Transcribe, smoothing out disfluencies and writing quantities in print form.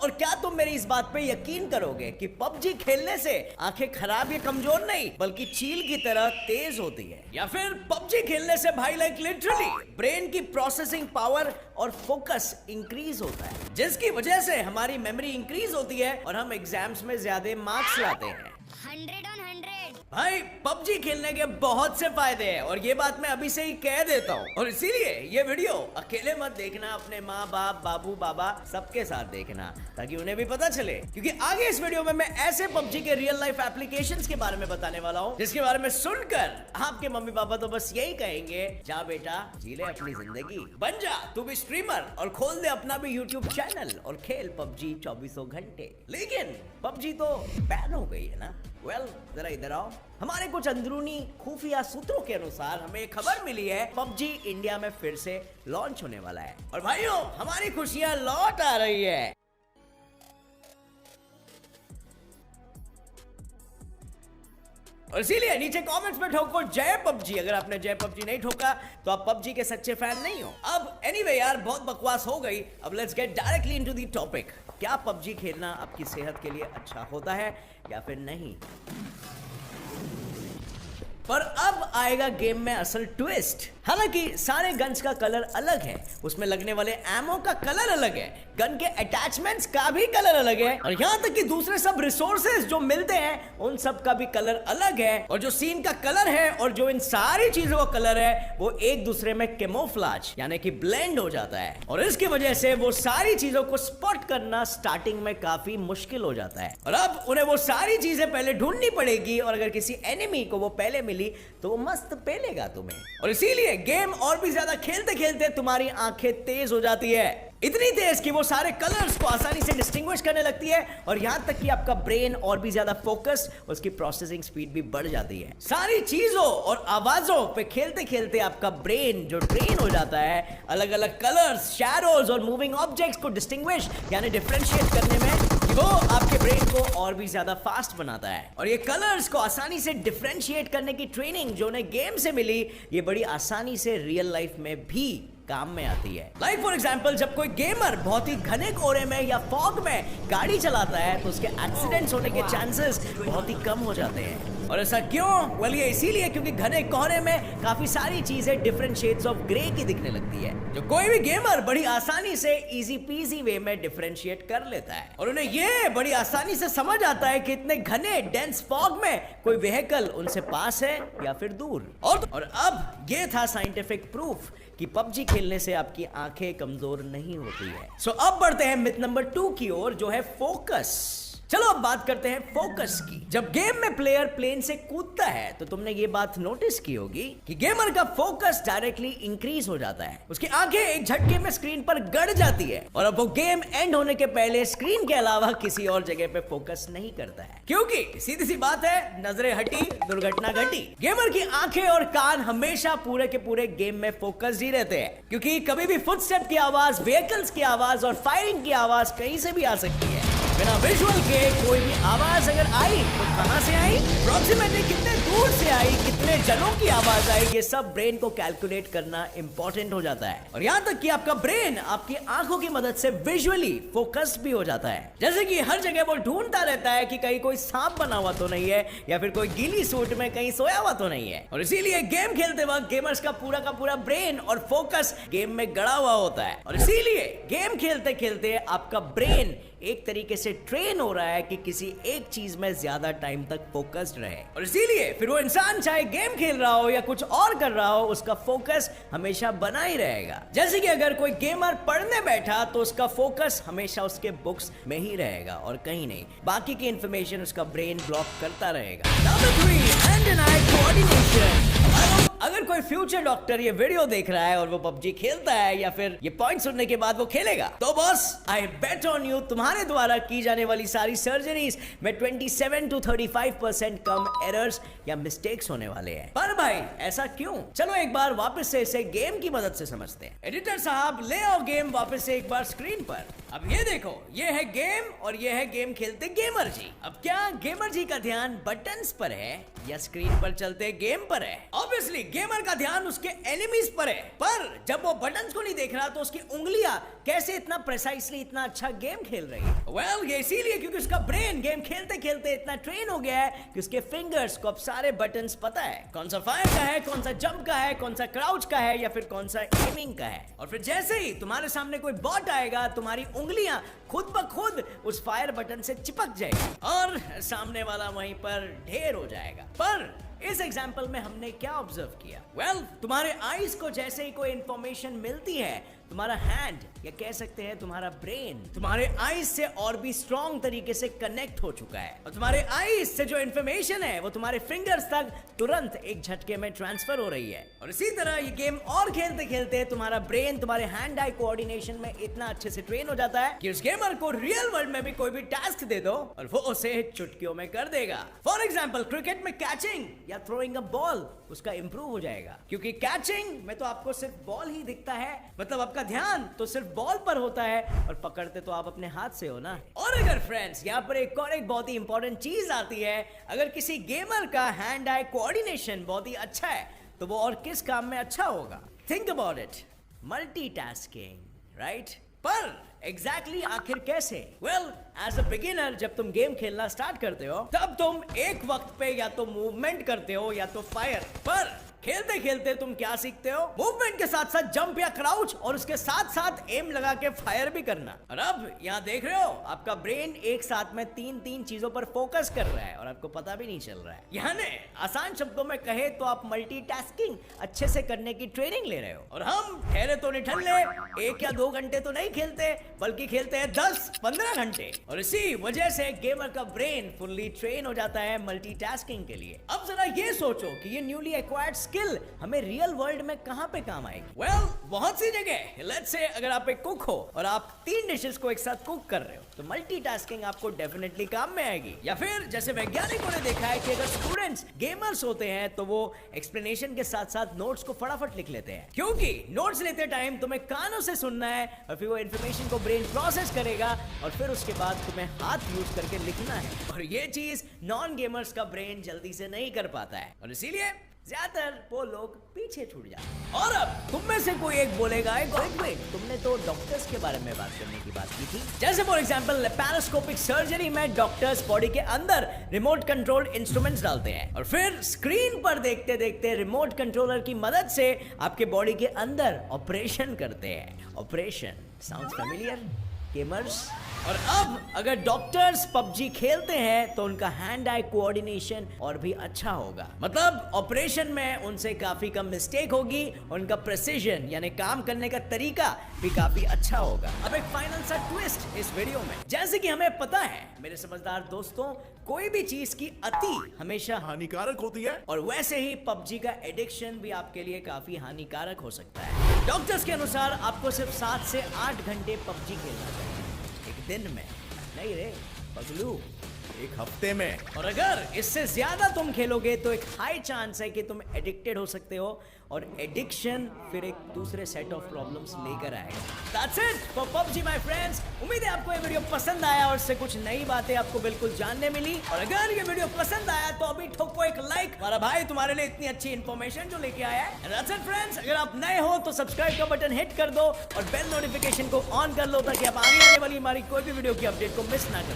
और क्या तुम मेरी इस बात पे यकीन करोगे कि पबजी खेलने से आंखें खराब या कमजोर नहीं बल्कि चील की तरह तेज होती है, या फिर पबजी खेलने से भाई लाइक लिटरली ब्रेन की प्रोसेसिंग पावर और फोकस इंक्रीज होता है, जिसकी वजह से हमारी मेमोरी इंक्रीज होती है और हम एग्जाम्स में ज्यादा मार्क्स लाते हैं। 100 on 100। भाई पबजी खेलने के बहुत से फायदे हैं और ये बात मैं अभी से ही कह देता हूँ, और इसीलिए ये वीडियो अकेले मत देखना, अपने माँ बाप बाबू बाबा सबके साथ देखना ताकि उन्हें भी पता चले, क्योंकि आगे इस वीडियो में मैं ऐसे पबजी के रियल लाइफ एप्लीकेशंस के बारे में बताने वाला हूँ जिसके बारे में सुनकर आपके मम्मी पापा तो बस यही कहेंगे, जा बेटा जी ले अपनी जिंदगी, बन जा तू भी स्ट्रीमर और खोल दे अपना भी यूट्यूब चैनल और खेल पबजी 24 घंटे। लेकिन पबजी तो बैन हो गई है ना। वेल, जरा इधर आओ। हमारे कुछ अंदरूनी खुफिया सूत्रों के अनुसार हमें खबर मिली है पबजी इंडिया में फिर से लॉन्च होने वाला है और भाइयों हमारी खुशियां लौट आ रही है। और इसीलिए नीचे कमेंट्स में ठोको जय पबजी। अगर आपने जय पबजी नहीं ठोका तो आप पबजी के सच्चे फैन नहीं हो। अब एनीवे यार बहुत बकवास हो गई, अब let's get directly into the topic. क्या पबजी खेलना आपकी सेहत के लिए अच्छा होता है या फिर नहीं? पर अब आएगा गेम में असल ट्विस्ट। हालांकि सारे गन्स का कलर अलग है, उसमें लगने वाले एमो का कलर अलग है, गन के अटैचमेंट्स का भी कलर अलग है और यहाँ तक कि दूसरे सब रिसोर्सेज जो मिलते हैं उन सब का भी कलर अलग है, और जो सीन का कलर है और जो इन सारी चीजों का कलर है वो एक दूसरे में कैमोफ्लेज यानी कि ब्लेंड हो जाता है, और इसकी वजह से वो सारी चीजों को स्पॉट करना स्टार्टिंग में काफी मुश्किल हो जाता है और अब उन्हें वो सारी चीजें पहले ढूंढनी पड़ेगी, और अगर किसी एनिमी को वो पहले मिली तो वो मस्त पेलेगा तुम्हें। और इसीलिए गेम और भी ज्यादा खेलते खेलते तुम्हारी आंखें तेज हो जाती है, इतनी तेज कि वो सारे कलर्स को आसानी से डिस्टिंग्विश करने लगती है, और यहां तक कि आपका ब्रेन और भी ज्यादा फोकस, उसकी प्रोसेसिंग स्पीड भी बढ़ जाती है। सारी चीजों और आवाजों पे खेलते खेलते आपका ब्रेन जो ट्रेन हो जाता है अलग अलग कलर्स, शैडोज और मूविंग ऑब्जेक्ट्स को डिस्टिंग्विश यानी डिफरेंशिएट करने में, वो आपके ब्रेन को और भी ज्यादा फास्ट बनाता है। और ये कलर्स को आसानी से डिफरेंशिएट करने की ट्रेनिंग जो उन्हें गेम से मिली, ये बड़ी आसानी से रियल लाइफ में भी काम में आती है। लाइक फॉर एग्जाम्पल जब कोई गेमर बहुत ही घने कोहरे में या फॉग में गाड़ी चलाता है तो उसके एक्सीडेंट्स होने के चांसेस बहुत ही कम हो जाते हैं। और ऐसा क्यों? वेल ये इसीलिए क्योंकि घने कोहरे में काफी सारी चीजें डिफरेंट शेड्स ऑफ ग्रे की दिखने लगती है, जो कोई भी गेमर बड़ी आसानी से इजी पीजी वे में डिफरेंशिएट कर लेता है, और उन्हें ये बड़ी आसानी से समझ आता है कि इतने घने डेंस फॉग में कोई व्हीकल उनसे पास है या फिर दूर। और अब ये था साइंटिफिक प्रूफ कि पबजी खेलने से आपकी आंखें कमजोर नहीं होती है। सो अब बढ़ते हैं मिथ नंबर 2 की ओर, जो है फोकस। चलो अब बात करते हैं फोकस की। जब गेम में प्लेयर प्लेन से कूदता है तो तुमने ये बात नोटिस की होगी कि गेमर का फोकस डायरेक्टली इंक्रीज हो जाता है, उसकी आंखें एक झटके में स्क्रीन पर गड़ जाती है और अब वो गेम एंड होने के पहले स्क्रीन के अलावा किसी और जगह पे फोकस नहीं करता है, क्योंकि सीधी सी बात है, नजरें हटी दुर्घटना घटी। गेमर की आंखें और कान हमेशा पूरे के पूरे गेम में फोकस्ड ही रहते हैं, क्योंकि कभी भी फुटस्टेप की आवाज, व्हीकल्स की आवाज और फायरिंग की आवाज कहीं से भी आ सकती है। बिना विजुअल के कोई भी आवाज अगर आई तो कहां से आई, अप्रोक्सीमेटली कितने दूर से आई, कितने जनों की आवाज आई, ये सब ब्रेन को कैलकुलेट करना इंपॉर्टेंट हो जाता है। और यहां तक कि आपका ब्रेन आपकी आंखों की मदद से विजुअली फोकस्ड भी हो जाता है, जैसे कि हर जगह वो ढूंढता रहता है कि कहीं कोई सांप बना हुआ तो नहीं है या फिर कोई गीली सूट में कहीं सोया हुआ तो नहीं है। और इसीलिए गेम खेलते वक्त गेमर्स का पूरा ब्रेन और फोकस गेम में गड़ा हुआ होता है, और इसीलिए गेम खेलते खेलते आपका ब्रेन एक तरीके से ट्रेन हो रहा है कि किसी एक चीज में ज्यादा टाइम तक फोकस्ड रहे, और इसीलिए फिर वो इंसान चाहे गेम खेल रहा हो या कुछ और कर रहा हो, उसका फोकस हमेशा बना ही रहेगा। जैसे कि अगर कोई गेमर पढ़ने बैठा तो उसका फोकस हमेशा उसके बुक्स में ही रहेगा और कहीं नहीं, बाकी की इंफॉर्मेशन उसका ब्रेन ब्लॉक करता रहेगा। Number 3, hand and eye coordination. अगर कोई फ्यूचर डॉक्टर ये वीडियो देख रहा है और वो पबजी खेलता है या फिर ये पॉइंट सुनने के बाद वो खेलेगा, तो boss I bet on you, तुम्हारे द्वारा की जाने वाली सारी सर्जरीज में 27 to 35% कम एरर्स या मिस्टेक्स होने वाले हैं। पर भाई ऐसा क्यों? चलो एक बार वापस से इसे गेम की मदद से समझते हैं। एडिटर साहब ले आओ गेम वापस से एक बार स्क्रीन पर। अब ये देखो, ये है गेम और ये है गेम खेलते गेमर जी। अब क्या गेमर जी का ध्यान बटन्स पर है या स्क्रीन पर चलते गेम पर है? ऑब्वियसली गेमर का ध्यान उसके एनिमीज पर है, पर जब वो बटन्स को नहीं देख रहा तो उसकी उंगलियां कैसे इतना प्रिसाइसली इतना अच्छा गेम खेल रही है? वेल, ये इसीलिए क्योंकि उसका ब्रेन गेम खेलते खेलते इतना ट्रेन हो गया है कि उसके फिंगर्स को अब सारे बटन्स पता है, कौन सा फायर का है, कौन सा जंप का है, कौन सा क्राउच का है या फिर कौन सा एमिंग का है। और फिर जैसे ही तुम्हारे सामने कोई बॉट आएगा, तुम्हारी उंगलियां खुद ब खुद उस फायर बटन से चिपक जाएगी और सामने वाला वहीं पर ढेर हो जाएगा। पर इस एग्जाम्पल में हमने क्या ऑब्जर्व किया? वेल, तुम्हारे आईज को जैसे ही कोई इंफॉर्मेशन मिलती है, तुम्हारा हैंड या कह सकते हैं तुम्हारा ब्रेन तुम्हारे आईज से और भी स्ट्रॉन्ग तरीके से कनेक्ट हो चुका है और तुम्हारे आईज से जो इंफॉर्मेशन है वो तुम्हारे फिंगर्स तक तुरंत एक झटके में ट्रांसफर हो रही है। और इसी तरह ये गेम और खेलते खेलते तुम्हारा ब्रेन तुम्हारे हैंड आई कोऑर्डिनेशन में इतना अच्छे से ट्रेन हो जाता है कि उस गेमर को रियल वर्ल्ड में भी कोई भी टास्क दे दो और वो उसे चुटकियों में कर देगा। फॉर एग्जाम्पल, क्रिकेट में कैचिंग या थ्रोइंग अ बॉल उसका इंप्रूव हो जाएगा, क्योंकि कैचिंग में तो आपको सिर्फ बॉल ही दिखता है, मतलब आपका ध्यान तो सिर्फ बॉल पर होता है और पकड़ते तो आप अपने हाथ से हो ना। और अगर फ्रेंड्स यहाँ पर एक बहुत ही इंपॉर्टेंट चीज आती है, अगर किसी गेमर का हैंड आई कोऑर्डिनेशन बहुत ही अच्छा है तो वो और किस काम में अच्छा होगा? Think about it, multitasking, right? पर एग्जैक्टली आखिर कैसे? वेल, एज अ बिगिनर जब तुम गेम खेलना स्टार्ट करते हो तब तुम एक वक्त पे या तो मूवमेंट करते हो या तो फायर, पर खेलते खेलते तुम क्या सीखते हो? मूवमेंट के साथ साथ जंप या क्राउच और उसके साथ साथ एम लगा के फायर भी करना। और अब यहाँ देख रहे हो, आपका ब्रेन एक साथ में तीन चीजों पर फोकस कर रहा है और आपको पता भी नहीं चल रहा है। यानी आसान शब्दों में कहे तो आप मल्टीटास्किंग अच्छे से करने की ट्रेनिंग ले रहे हो। और हम ठहरे तो निठल्ले 1 या 2 घंटे तो नहीं खेलते, बल्कि खेलते हैं 10-15 घंटे। और इसी वजह से गेमर का ब्रेन फुल्ली ट्रेन हो जाता है मल्टीटास्किंग के लिए। अब जरा ये सोचो कि ये न्यूली एक्वायर्ड स्किल हमें रियल वर्ल्ड में कहां पे काम आएगी? वेल, बहुत सी जगह। लेट्स से अगर आप एक कुक हो और आप 3 डिशेस को एक साथ कुक कर रहे हो तो मल्टीटास्किंग आपको डेफिनेटली काम में आएगी। या फिर जैसे वैज्ञानिकों ने देखा है कि अगर स्टूडेंट्स गेमर्स होते हैं तो वो एक्सप्लेनेशन के साथ साथ नोट्स को फटाफट लिख लेते हैं, क्योंकि नोट्स लेते टाइम तुम्हें कानों से सुनना है और फिर वो इन्फॉर्मेशन को ब्रेन प्रोसेस करेगा और फिर उसके बाद तुम्हें हाथ यूज करके लिखना है। और ये चीज नॉन गेमर्स का ब्रेन जल्दी से नहीं कर पाता है और इसीलिए ज्यादातर वो लोग पीछे छूट जाते हैं। और अब तुम में से कोई एक बोलेगा, वेट, तुमने तो डॉक्टर्स के बारे में बात करने की बात की थी। जैसे फॉर एग्जांपल लैप्रोस्कोपिक सर्जरी में डॉक्टर्स बॉडी के अंदर रिमोट कंट्रोल इंस्ट्रूमेंट्स डालते हैं और फिर स्क्रीन पर देखते देखते रिमोट कंट्रोलर की मदद से आपके बॉडी के अंदर ऑपरेशन करते हैं। Operation sounds familiar gamers? और अब अगर डॉक्टर्स पबजी खेलते हैं तो उनका हैंड आई कोऑर्डिनेशन और भी अच्छा होगा, मतलब ऑपरेशन में उनसे काफी कम मिस्टेक होगी, उनका प्रिसीजन यानी काम करने का तरीका भी काफी अच्छा होगा। अब एक फाइनल सा ट्विस्ट इस वीडियो में, जैसे कि हमें पता है मेरे समझदार दोस्तों, कोई भी चीज की अति हमेशा हानिकारक होती है और वैसे ही पबजी का एडिक्शन भी आपके लिए काफी हानिकारक हो सकता है। डॉक्टर्स के अनुसार आपको सिर्फ 7 से 8 घंटे पबजी खेलना चाहिए एक दिन में, नहीं रे पगलू, एक हफ्ते में। और अगर इससे ज्यादा तुम खेलोगे तो एक हाई चांस है कि तुम एडिक्टेड हो सकते हो और एडिक्शन फिर एक दूसरे सेट ऑफ प्रॉब्लम्स लेकर आएगा। That's it for PUBG my friends। उम्मीद है आपको ये वीडियो पसंद आया और इससे कुछ नई बातें आपको बिल्कुल जानने मिली। और अगर ये वीडियो पसंद आया तो अभी ठोको एक लाइक, हमारा भाई तुम्हारे लिए इतनी अच्छी इन्फॉर्मेशन जो लेके आया है। That's it friends, अगर आप नए हो तो सब्सक्राइब का बटन हिट कर दो और बेल नोटिफिकेशन को ऑन कर लो ताकि आप आगे आने वाली हमारी कोई भी वीडियो की अपडेट को मिस ना कर